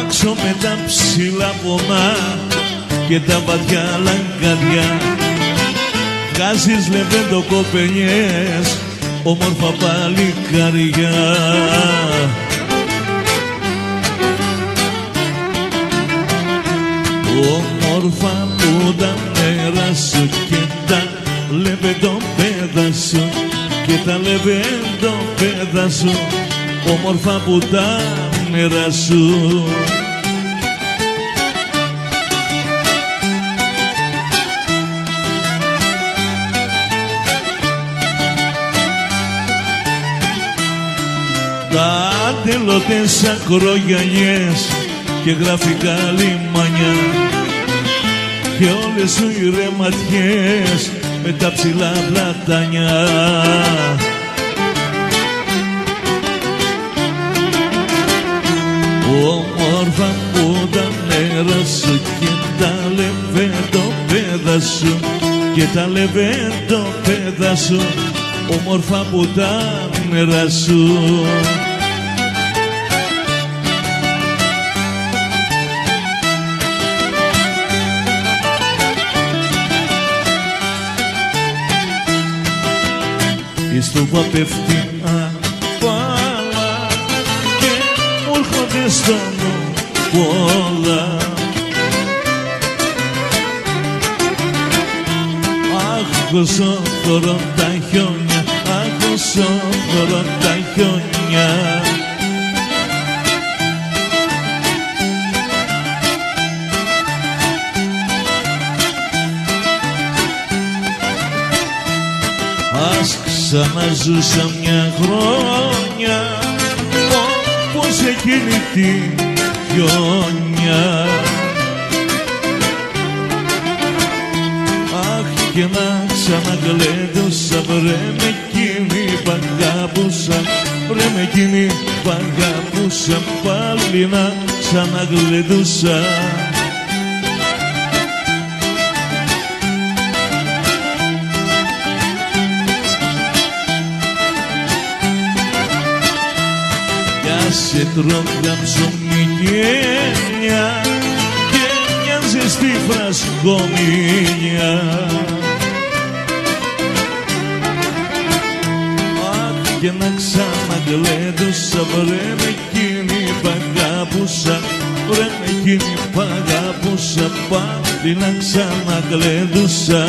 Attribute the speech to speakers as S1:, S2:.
S1: άξω με τα ψηλά πομά και τα βαθιά λαγκαδιά. Βγάζεις λεβέντο-κοπελιές, όμορφα παλικαριά. Όμορφα που τα νερά σου και τα λεβέντοπέδα σου, και τα λεβέντοπέδα σου, όμορφα που τα νερά σου. Τα αντελωτές ακρογιαλιές και γραφικά λιμάνια, και όλες σου οι ρεματιές με τα ψηλά πλατάνια. Όμορφα που τα νερά σου και τα λεβέντοπέδα σου, και τα λεβέντοπέδα σου, όμορφα που τα νερά σου. Η στούπα πέφτει απάλα και μου έρχονται στο νου πολλά. Αχ, όσο θωρώ τα χιόνια, αχ, όσο θωρώ τα χιόνια. Ας ξαναζούσα μια χρόνια όπως εκείνη τη χιόνια. Αχ, και να ξαναγλέντωσα, βρε με εκείνη που αγαπούσα, βρε με εκείνη που αγαπούσα, πάλι να ξαναγλέντωσα. Σε τρώγα ψωμί και γένια και μια ζεστή φρασκομήλια. Αχ, και να ξαναγλέντωσα, βρε με εκείνη που αγαπούσα, βρε με εκείνη που αγαπούσα, πάλι να ξαναγλέντωσα.